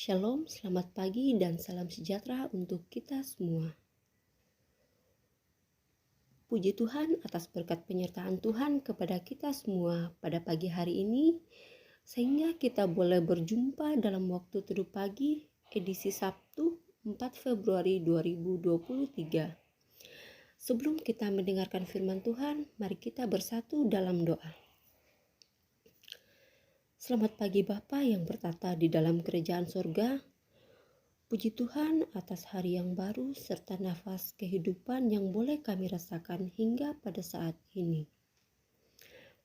Shalom, selamat pagi dan salam sejahtera untuk kita semua. Puji Tuhan atas berkat penyertaan Tuhan kepada kita semua pada pagi hari ini, sehingga kita boleh berjumpa dalam waktu teduh pagi edisi Sabtu 4 Februari 2023. Sebelum kita mendengarkan firman Tuhan, mari kita bersatu dalam doa. Selamat pagi Bapa yang bertata di dalam kerajaan sorga. Puji Tuhan atas hari yang baru serta nafas kehidupan yang boleh kami rasakan hingga pada saat ini.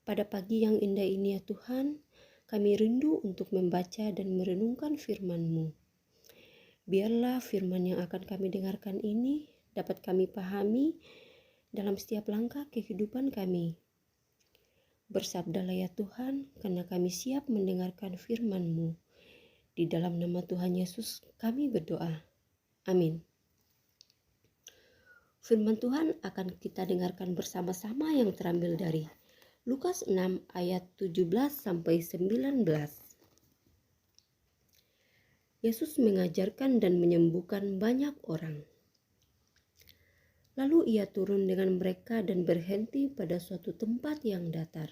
Pada pagi yang indah ini ya Tuhan, kami rindu untuk membaca dan merenungkan firman-Mu. Biarlah firman yang akan kami dengarkan ini dapat kami pahami dalam setiap langkah kehidupan kami. Bersabdalah ya Tuhan, karena kami siap mendengarkan firman-Mu. Di dalam nama Tuhan Yesus kami berdoa. Amin. Firman Tuhan akan kita dengarkan bersama-sama yang terambil dari Lukas 6 ayat 17 sampai 19. Yesus mengajarkan dan menyembuhkan banyak orang. Lalu ia turun dengan mereka dan berhenti pada suatu tempat yang datar.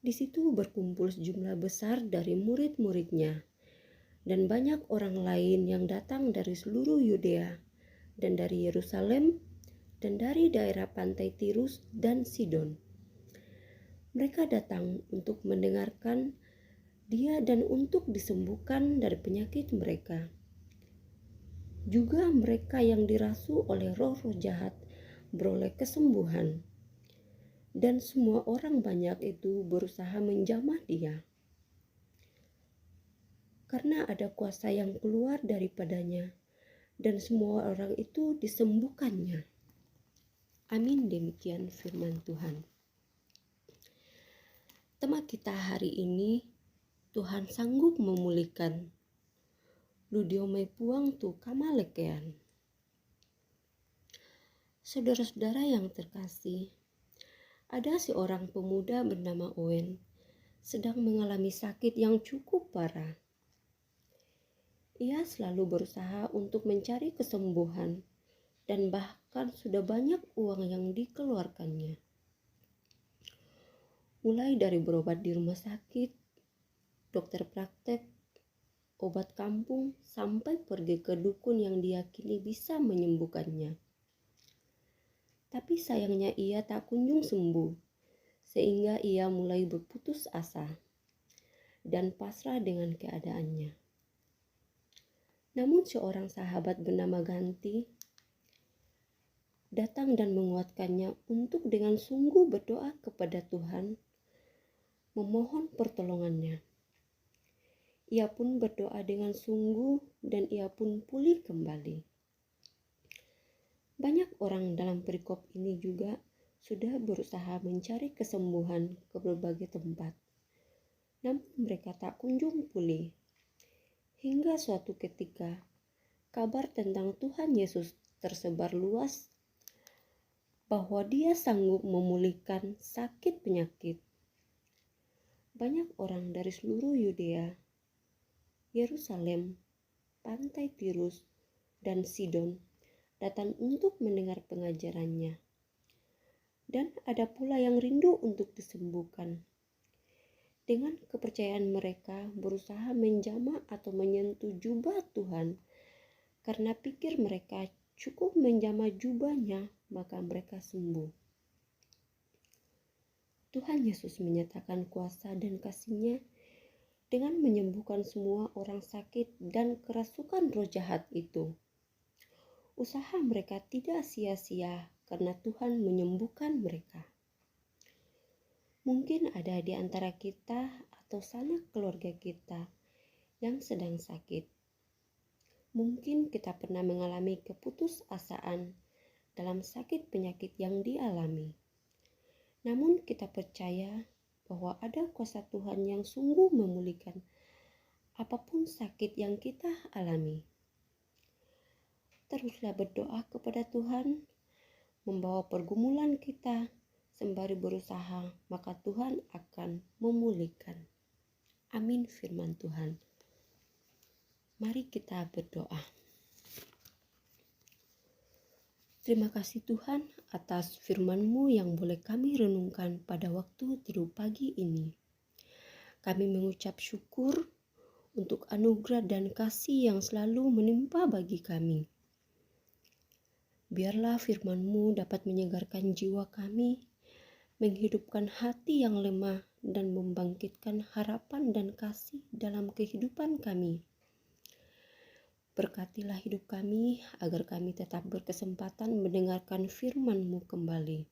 Di situ berkumpul sejumlah besar dari murid-muridnya dan banyak orang lain yang datang dari seluruh Yudea dan dari Yerusalem dan dari daerah pantai Tirus dan Sidon. Mereka datang untuk mendengarkan dia dan untuk disembuhkan dari penyakit mereka. Juga mereka yang dirasu oleh roh-roh jahat beroleh kesembuhan. Dan semua orang banyak itu berusaha menjamah dia. Karena ada kuasa yang keluar daripadanya, dan semua orang itu disembuhkannya. Amin, demikian firman Tuhan. Tema kita hari ini, Tuhan sanggup memulihkan. Ludio mai puang tu kamalekean. Saudara-saudara yang terkasih, ada seorang pemuda bernama Owen sedang mengalami sakit yang cukup parah. Ia selalu berusaha untuk mencari kesembuhan dan bahkan sudah banyak uang yang dikeluarkannya. Mulai dari berobat di rumah sakit, dokter praktek, obat kampung, sampai pergi ke dukun yang diyakini bisa menyembuhkannya. Tapi sayangnya ia tak kunjung sembuh, sehingga ia mulai berputus asa dan pasrah dengan keadaannya. Namun seorang sahabat bernama Ganti datang dan menguatkannya untuk dengan sungguh berdoa kepada Tuhan, memohon pertolongannya. Ia pun berdoa dengan sungguh dan ia pun pulih kembali. Banyak orang dalam perikop ini juga sudah berusaha mencari kesembuhan ke berbagai tempat. Namun mereka tak kunjung pulih. Hingga suatu ketika kabar tentang Tuhan Yesus tersebar luas bahwa dia sanggup memulihkan sakit penyakit. Banyak orang dari seluruh Yudea, Yerusalem, pantai Tirus, dan Sidon datang untuk mendengar pengajarannya. Dan ada pula yang rindu untuk disembuhkan. Dengan kepercayaan mereka berusaha menjamah atau menyentuh jubah Tuhan, karena pikir mereka cukup menjamah jubahnya, maka mereka sembuh. Tuhan Yesus menyatakan kuasa dan kasih-Nya dengan menyembuhkan semua orang sakit dan kerasukan roh jahat itu. Usaha mereka tidak sia-sia karena Tuhan menyembuhkan mereka. Mungkin ada di antara kita atau sanak keluarga kita yang sedang sakit. Mungkin kita pernah mengalami keputusasaan dalam sakit penyakit yang dialami. Namun kita percaya bahwa ada kuasa Tuhan yang sungguh memulihkan apapun sakit yang kita alami. Teruslah berdoa kepada Tuhan, membawa pergumulan kita sembari berusaha, maka Tuhan akan memulihkan. Amin, firman Tuhan. Mari kita berdoa. Terima kasih Tuhan atas firman-Mu yang boleh kami renungkan pada waktu teduh pagi ini. Kami mengucap syukur untuk anugerah dan kasih yang selalu menimpa bagi kami. Biarlah firman-Mu dapat menyegarkan jiwa kami, menghidupkan hati yang lemah, dan membangkitkan harapan dan kasih dalam kehidupan kami. Berkatilah hidup kami agar kami tetap berkesempatan mendengarkan firman-Mu kembali.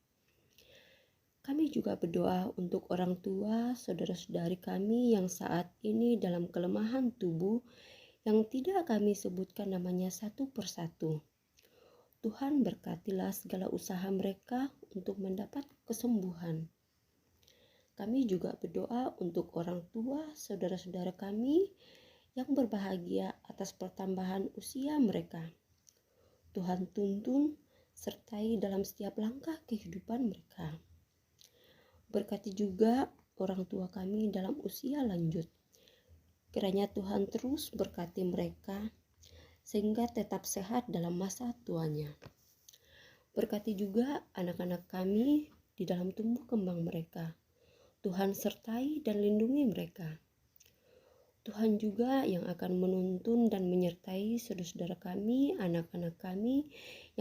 Kami juga berdoa untuk orang tua, saudara-saudari kami yang saat ini dalam kelemahan tubuh yang tidak kami sebutkan namanya satu persatu. Tuhan berkatilah segala usaha mereka untuk mendapat kesembuhan. Kami juga berdoa untuk orang tua, saudara-saudara kami yang berbahagia atas pertambahan usia mereka. Tuhan tuntun sertai dalam setiap langkah kehidupan mereka. Berkati juga orang tua kami dalam usia lanjut. Kiranya Tuhan terus berkati mereka sehingga tetap sehat dalam masa tuanya. Berkati juga anak-anak kami di dalam tumbuh kembang mereka. Tuhan sertai dan lindungi mereka. Tuhan juga yang akan menuntun dan menyertai saudara-saudara kami, anak-anak kami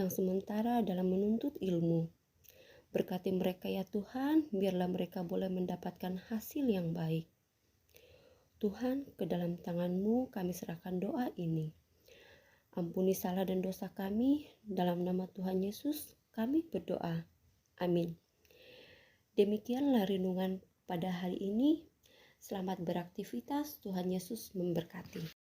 yang sementara dalam menuntut ilmu. Berkati mereka ya Tuhan, biarlah mereka boleh mendapatkan hasil yang baik. Tuhan, ke dalam tangan-Mu kami serahkan doa ini. Ampuni salah dan dosa kami, dalam nama Tuhan Yesus kami berdoa. Amin. Demikianlah renungan pada hari ini. Selamat beraktivitas, Tuhan Yesus memberkati.